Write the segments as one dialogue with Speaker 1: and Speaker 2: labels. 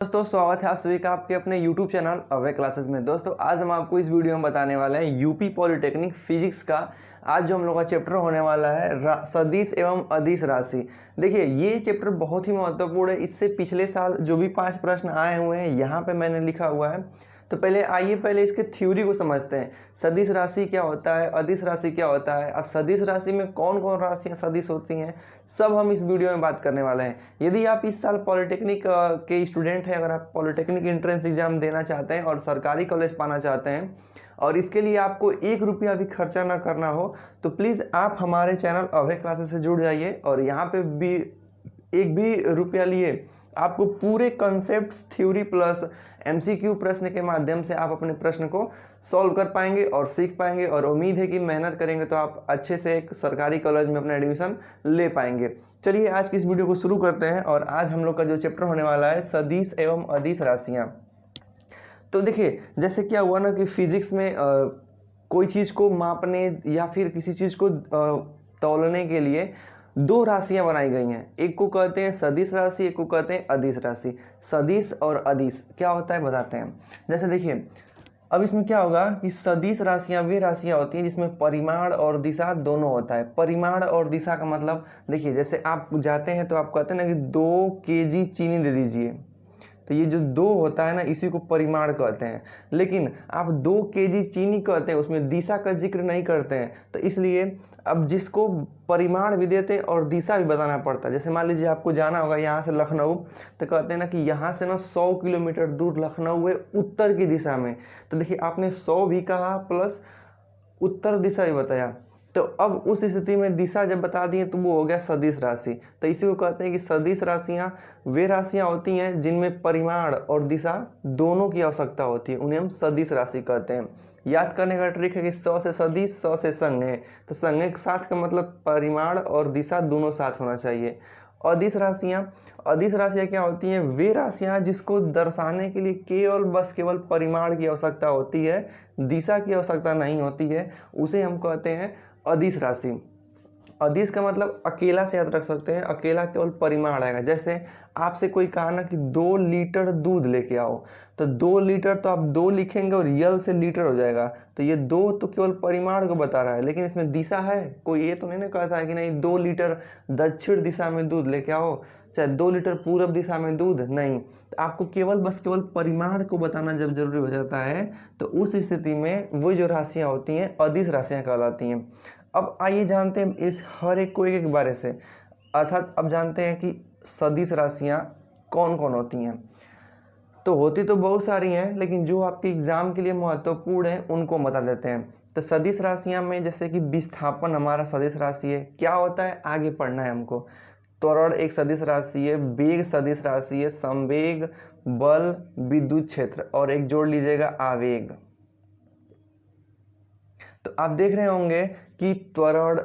Speaker 1: दोस्तों स्वागत है आप सभी का आपके अपने YouTube चैनल अवे क्लासेस में। दोस्तों आज हम आपको इस वीडियो में बताने वाले हैं यूपी पॉलिटेक्निक फिजिक्स का। आज जो हम लोग का चैप्टर होने वाला है सदिश एवं अदिश राशि। देखिए ये चैप्टर बहुत ही महत्वपूर्ण है। इससे पिछले साल जो भी 5 प्रश्न आए हुए हैं यहाँ पे मैंने लिखा हुआ है। तो पहले इसके थ्योरी को समझते हैं। सदिश राशि क्या होता है, अदिश राशि क्या होता है, अब सदिश राशि में कौन कौन राशियां सदिश होती हैं, सब हम इस वीडियो में बात करने वाले हैं। यदि आप इस साल पॉलिटेक्निक के स्टूडेंट हैं, अगर आप पॉलिटेक्निक एंट्रेंस एग्जाम देना चाहते हैं और सरकारी कॉलेज पाना चाहते हैं और इसके लिए आपको 1 रुपया भी खर्चा ना करना हो, तो प्लीज़ आप हमारे चैनल अभय क्लासेस से जुड़ जाइए और यहाँ पे भी 1 भी रुपया लिए आपको पूरे कॉन्सेप्ट थ्योरी प्लस एमसीक्यू प्रश्न के माध्यम से आप अपने प्रश्न को सॉल्व कर पाएंगे और सीख पाएंगे। और उम्मीद है कि मेहनत करेंगे तो आप अच्छे से एक सरकारी कॉलेज में अपना एडमिशन ले पाएंगे। चलिए आज की इस वीडियो को शुरू करते हैं। और आज हम लोग का जो चैप्टर होने वाला है सदिश एवं अदिश राशियाँ। तो देखिए जैसे क्या हुआ ना कि फिजिक्स में कोई चीज़ को मापने या फिर किसी चीज़ को तौलने के लिए 2 राशियां बनाई गई हैं। एक को कहते हैं सदिश राशि, एक को कहते हैं अदिश राशि। सदिश और अदिश क्या होता है बताते हैं। जैसे देखिए अब इसमें क्या होगा कि सदिश राशियां वे राशियां होती हैं जिसमें परिमाण और दिशा दोनों होता है। परिमाण और दिशा का मतलब देखिए जैसे आप जाते हैं तो आप कहते हैं ना कि 2 केजी चीनी दे दीजिए, तो ये जो 2 होता है ना इसी को परिमाण कहते हैं। लेकिन आप 2 केजी चीनी कहते हैं, उसमें दिशा का जिक्र नहीं करते हैं। तो इसलिए अब जिसको परिमाण भी देते हैं और दिशा भी बताना पड़ता है। जैसे मान लीजिए आपको जाना होगा यहाँ से लखनऊ, तो कहते हैं ना कि यहाँ से ना 100 किलोमीटर दूर लखनऊ है उत्तर की दिशा में। तो देखिए आपने 100 भी कहा प्लस उत्तर दिशा भी बताया, तो अब उस स्थिति में दिशा जब बता दिए तो वो हो गया सदिश राशि। तो इसी को कहते हैं कि सदिश राशियां वे राशियां होती हैं जिनमें परिमाण और दिशा दोनों की आवश्यकता होती है, उन्हें हम सदिश राशि कहते हैं। याद करने का ट्रिक है कि 100 से सदिश, 100 से संज्ञ। तो संज्ञ के साथ का मतलब परिमाण और दिशा दोनों साथ होना चाहिए। अदिश राशियां क्या होती हैं, वे राशियां जिसको दर्शाने के लिए केवल परिमाण की आवश्यकता होती है, दिशा की आवश्यकता नहीं होती है, उसे हम कहते हैं अदिश राशि। अदिश का मतलब अकेला से याद रख सकते हैं, अकेला केवल परिमाण आएगा। जैसे आपसे कोई कहा ना कि 2 लीटर दूध लेके आओ, तो 2 लीटर तो आप 2 लिखेंगे और यल से लीटर हो जाएगा। तो ये 2 तो केवल परिमाण को बता रहा है, लेकिन इसमें दिशा है। कोई ये तो नहीं ना कहता है कि नहीं 2 लीटर दक्षिण दिशा में दूध लेके आओ, चाहे 2 लीटर पूर्व दिशा में दूध, नहीं। तो आपको केवल परिमाण को बताना जब जरूरी हो जाता है तो उस स्थिति में वो जो राशियाँ होती हैं अदिश राशियाँ कहलाती हैं। अब आइए जानते हैं इस हर एक को एक एक बारे से। अर्थात अब जानते हैं कि सदिश राशियाँ कौन कौन होती हैं। तो होती तो बहुत सारी हैं, लेकिन जो आपके एग्जाम के लिए महत्वपूर्ण है उनको बता देते हैं। तो सदिश राशियाँ में जैसे कि विस्थापन हमारा सदिश राशि है। क्या होता है आगे पढ़ना है हमको। त्वरण एक सदिश राशि है, वेग सदिश राशि है, संवेग, बल, विद्युत क्षेत्र और एक जोड़ लीजिएगा आवेग। तो आप देख रहे होंगे कि त्वरण,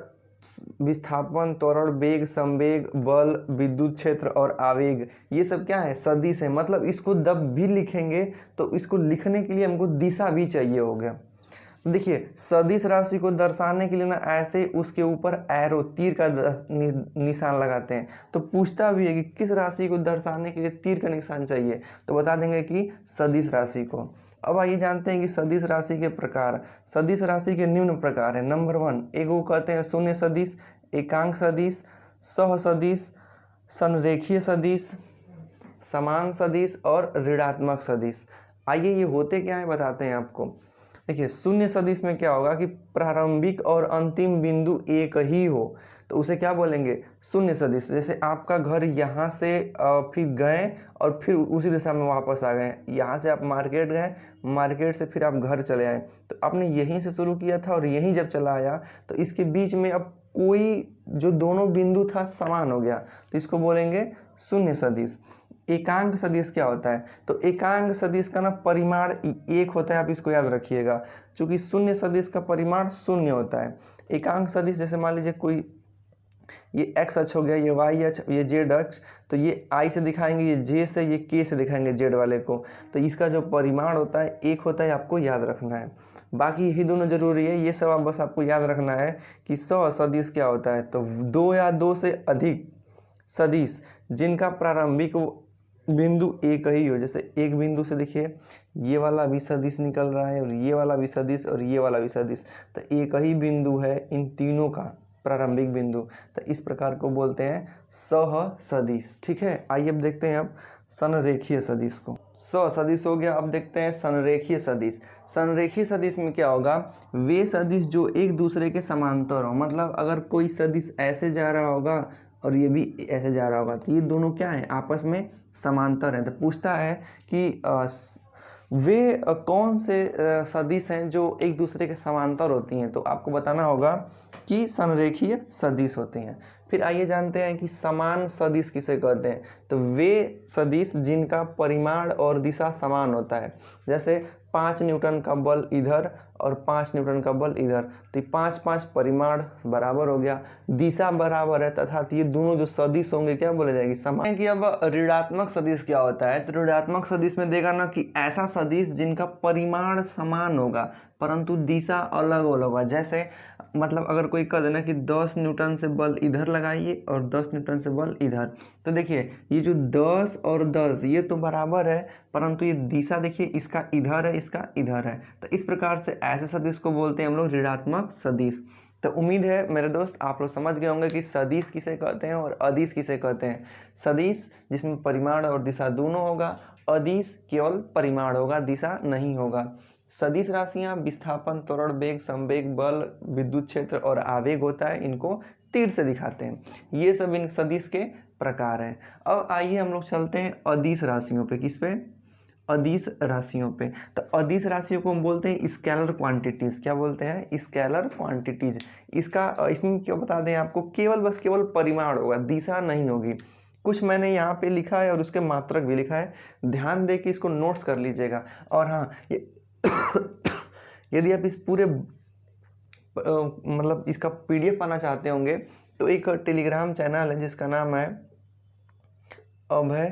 Speaker 1: विस्थापन, त्वरण, वेग, संवेग, बल, विद्युत क्षेत्र और आवेग, ये सब क्या है सदिश है। मतलब इसको जब भी लिखेंगे तो इसको लिखने के लिए हमको दिशा भी चाहिए हो गया। देखिए सदिश राशि को दर्शाने के लिए ना ऐसे उसके ऊपर एरो तीर का निशान लगाते हैं। तो पूछता भी है कि किस राशि को दर्शाने के लिए तीर का निशान चाहिए, तो बता देंगे कि सदिश राशि को। अब आइए जानते हैं कि सदिश राशि के प्रकार। सदिश राशि के निम्न प्रकार है। नंबर 1 एक को कहते हैं शून्य सदिश, एकांक सदिश, सह सदिश, संरेखीय सदिश, समान सदिश और ऋणात्मक सदिश। आइए ये होते क्या है बताते हैं आपको। देखिए शून्य सदिश में क्या होगा कि प्रारंभिक और अंतिम बिंदु एक ही हो, तो उसे क्या बोलेंगे शून्य सदिश। जैसे आपका घर यहाँ से फिर गए और फिर उसी दिशा में वापस आ गए। यहाँ से आप मार्केट गए, मार्केट से फिर आप घर चले आए, तो आपने यहीं से शुरू किया था और यहीं जब चला आया तो इसके बीच में अब कोई जो दोनों बिंदु था समान हो गया, तो इसको बोलेंगे शून्य सदिश। एकांक सदिश क्या होता है, तो एकांक सदिश का ना परिमाण 1 होता है, आप इसको याद रखिएगा। क्योंकि शून्य सदिश का परिमाण 0 होता है। एकांक सदिश जैसे मान लीजिए कोई ये x अक्ष हो गया, ये y अक्ष, ये z अक्ष, तो ये I से दिखाएंगे, ये j से, ये k से दिखाएंगे z वाले को। तो इसका जो परिमाण होता है 1 होता है, आपको याद रखना है। बाकी यही दोनों जरूरी है, ये सब आप बस आपको याद रखना है कि सदिश क्या होता है। तो 2 या 2 से अधिक सदिश जिनका प्रारंभिक बिंदु एक ही हो। जैसे एक बिंदु से देखिए ये वाला भी सदिश निकल रहा है और ये वाला भी सदिश और ये वाला भी सदिश, तो एक ही बिंदु है इन तीनों का प्रारंभिक बिंदु, तो इस प्रकार को बोलते हैं सह सदिश। ठीक है, आइए अब देखते हैं अब संरेखीय सदिश को। सदिश हो गया, अब देखते हैं संरेखीय सदिश। संरेखीय सदिश में क्या होगा, वे सदिश जो एक दूसरे के समांतर हो, मतलब अगर कोई सदिश ऐसे जा रहा होगा और ये भी ऐसे जा रहा होगा तो ये दोनों क्या है, आपस में समांतर हैं। तो पूछता है कि वे कौन से सदिश हैं जो एक दूसरे के समांतर होती हैं, तो आपको बताना होगा कि संरेखीय सदिश होते हैं। फिर आइए जानते हैं कि समान सदिश किसे कहते हैं। तो वे सदिश जिनका परिमाण और दिशा समान होता है, जैसे 5 न्यूटन का बल इधर और 5 न्यूटन का बल इधर, तो 5-5 परिमाण बराबर हो गया, दिशा बराबर है, तथा ये दोनों जो सदिश होंगे क्या बोले जाएगी, समान। कि अब ऋणात्मक सदिश क्या होता है, तो ऋणात्मक सदिश में देखा ना कि ऐसा सदिश जिनका परिमाण समान होगा परंतु दिशा अलग अलग होगा। जैसे मतलब अगर कोई कह देना कि 10 न्यूटन से बल इधर लगाइए और 10 न्यूटन से बल इधर, तो देखिए ये जो 10 और 10 ये तो बराबर है परंतु ये दिशा देखिए इसका इधर है इसका इधर है, तो इस प्रकार से ऐसे सदिश को बोलते हैं हम लोग ऋणात्मक सदिश। तो उम्मीद है मेरे दोस्त आप लोग समझ गए होंगे कि सदिश किसे कहते हैं और अदिश किसे कहते हैं। सदिश जिसमें परिमाण और दिशा दोनों होगा, अदिश केवल परिमाण होगा, दिशा नहीं होगा। सदिश राशियां विस्थापन, त्वरण, वेग, संवेग, बल, विद्युत क्षेत्र और आवेग होता है, इनको तीर से दिखाते हैं। ये सब इन सदिश के प्रकार हैं। अब आइए हम लोग चलते हैं अदिश राशियों पे। किस पे, अदिश राशियों पे। तो अदिश राशियों को हम बोलते हैं स्केलर क्वांटिटीज। क्या बोलते हैं, स्केलर क्वांटिटीज। इसका इसमें क्या बता दें आपको, केवल परिमाण होगा, दिशा नहीं होगी। कुछ मैंने यहाँ पे लिखा है और उसके मात्रक भी लिखा है, ध्यान दे के इसको नोट्स कर लीजिएगा। और हाँ यदि आप इस पूरे मतलब इसका पीडीएफ पाना चाहते होंगे तो एक टेलीग्राम चैनल है जिसका नाम है अभय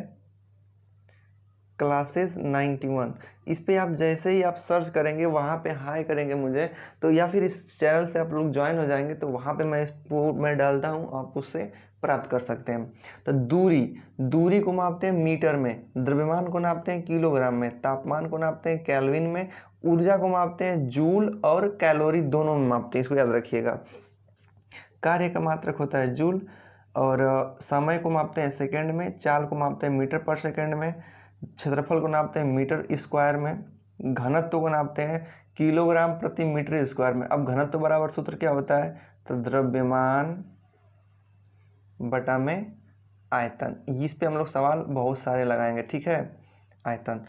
Speaker 1: क्लासेस 91। इस पे आप जैसे ही आप सर्च करेंगे, वहाँ पे हाई करेंगे मुझे, तो या फिर इस चैनल से आप लोग ज्वाइन हो जाएंगे, तो वहाँ पे मैं डालता हूँ, आप उससे प्राप्त कर सकते हैं। तो दूरी को मापते हैं मीटर में, द्रव्यमान को नापते हैं किलोग्राम में, तापमान को नापते हैं केल्विन में, ऊर्जा को मापते हैं जूल और कैलोरी दोनों में मापते हैं, इसको याद रखिएगा। कार्य का मात्रक होता है जूल, और समय को मापते हैं सेकेंड में, चाल को मापते हैं मीटर पर सेकेंड में, क्षेत्रफल को नापते हैं मीटर स्क्वायर में, घनत्व को नापते हैं किलोग्राम प्रति मीटर स्क्वायर में। अब घनत्व बराबर सूत्र क्या होता है, तो द्रव्यमान बटा में आयतन। इस पे हम लोग सवाल बहुत सारे लगाएंगे, ठीक है, आयतन।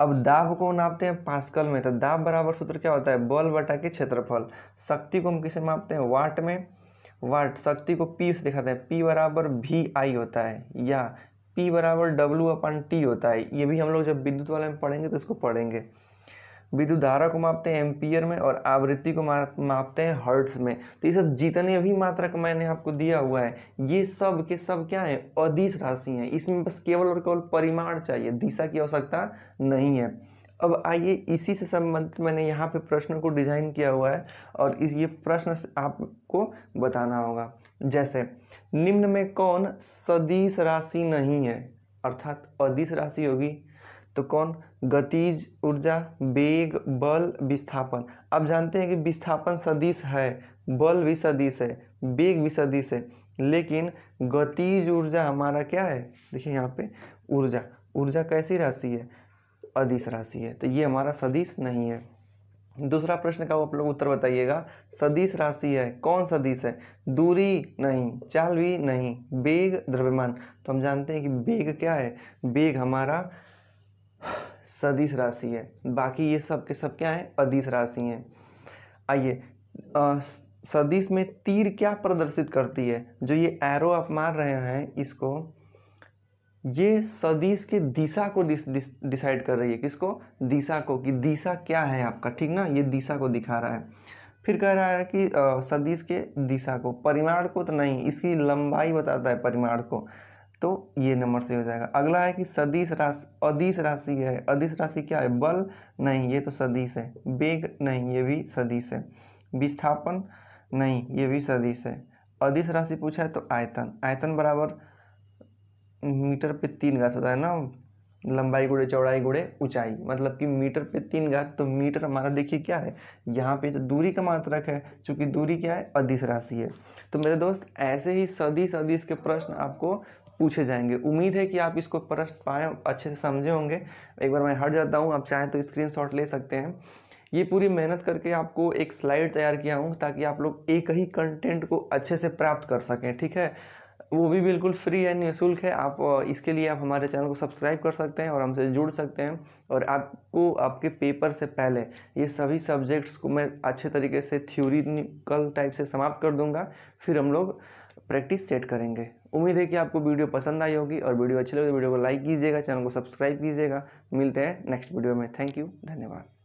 Speaker 1: अब दाब को नापते हैं पास्कल में, तो दाब बराबर सूत्र क्या होता है, बल बटा के क्षेत्रफल। शक्ति को हम किसे मापते हैं, वाट में, वाट। शक्ति को पी से दिखाते हैं, पी बराबर वी आई होता है, या पी बराबर डब्ल्यू अपन टी होता है। ये भी हम लोग जब विद्युत वाले में पढ़ेंगे तो इसको पढ़ेंगे। विद्युत धारा को मापते हैं एम्पियर में और आवृत्ति को मापते हैं हर्ट्ज में। तो ये सब जितने भी मात्रक मैंने आपको दिया हुआ है, ये सब के सब क्या है, अदिश राशि हैं। इसमें बस केवल और केवल परिमाण चाहिए, दिशा की आवश्यकता नहीं है। अब आइए इसी से संबंधित मैंने यहाँ पे प्रश्न को डिजाइन किया हुआ है और ये प्रश्न आपको बताना होगा। जैसे निम्न में कौन सदिश राशि नहीं है, अर्थात अदिश राशि होगी तो कौन, गतिज ऊर्जा, वेग, बल, विस्थापन। अब जानते हैं कि विस्थापन सदिश है, बल भी सदिश है, वेग भी सदिश है, लेकिन गतिज ऊर्जा हमारा क्या है, देखिए यहाँ पे ऊर्जा कैसी राशि है, अदिश राशि है, तो ये हमारा सदिश नहीं है। दूसरा प्रश्न का आप लोग उत्तर बताइएगा, सदिश राशि है, कौन सदिश है, दूरी नहीं, चाल भी नहीं, वेग, द्रव्यमान। तो हम जानते हैं कि वेग क्या है, वेग हमारा सदिश राशि है, बाकी ये सब के सब क्या है, अदिश राशि हैं। आइए सदिश में तीर क्या प्रदर्शित करती है, जो ये एरो आप मार रहे हैं इसको, ये सदिश के दिशा को डिसाइड कर रही है, किसको, दिशा को, कि दिशा क्या है आपका, ठीक ना, ये दिशा को दिखा रहा है। फिर कह रहा है कि सदिश के दिशा को, परिमाण को तो नहीं, इसकी लंबाई बताता है परिमाण को, तो ये नंबर से हो जाएगा। अगला है कि सदिश राशि अदिश राशि है, अदिश राशि क्या है, बल नहीं, ये तो सदिश है, वेग नहीं, ये भी सदिश है, विस्थापन नहीं, ये भी सदिश है। अदिश राशि पूछा है तो आयतन बराबर मीटर पे 3 घात होता है ना, लंबाई गुणे चौड़ाई गुणे ऊंचाई, मतलब कि मीटर पे 3 घात, तो मीटर हमारा देखिए क्या है, यहाँ पे तो दूरी का मात्रक है, चूंकि दूरी क्या है, अदिश राशि है। तो मेरे दोस्त ऐसे ही सदिश अदिश के प्रश्न आपको पूछे जाएंगे। उम्मीद है कि आप इसको प्रश्न पाए, अच्छे से समझे होंगे। एक बार मैं हट जाता हूँ, आप चाहें तो स्क्रीनशॉट ले सकते हैं। ये पूरी मेहनत करके आपको एक स्लाइड तैयार किया हूँ ताकि आप लोग एक ही कंटेंट को अच्छे से प्राप्त कर सकें, ठीक है। वो भी बिल्कुल फ्री है, निःशुल्क है। आप इसके लिए आप हमारे चैनल को सब्सक्राइब कर सकते हैं और हमसे जुड़ सकते हैं। और आपको आपके पेपर से पहले ये सभी सब्जेक्ट्स को मैं अच्छे तरीके से थ्योरिटिकल टाइप से समाप्त कर दूंगा, फिर हम लोग प्रैक्टिस सेट करेंगे। उम्मीद है कि आपको वीडियो पसंद आई होगी, और वीडियो अच्छी लगे तो वीडियो को लाइक कीजिएगा, चैनल को सब्सक्राइब कीजिएगा। मिलते हैं नेक्स्ट वीडियो में। थैंक यू, धन्यवाद।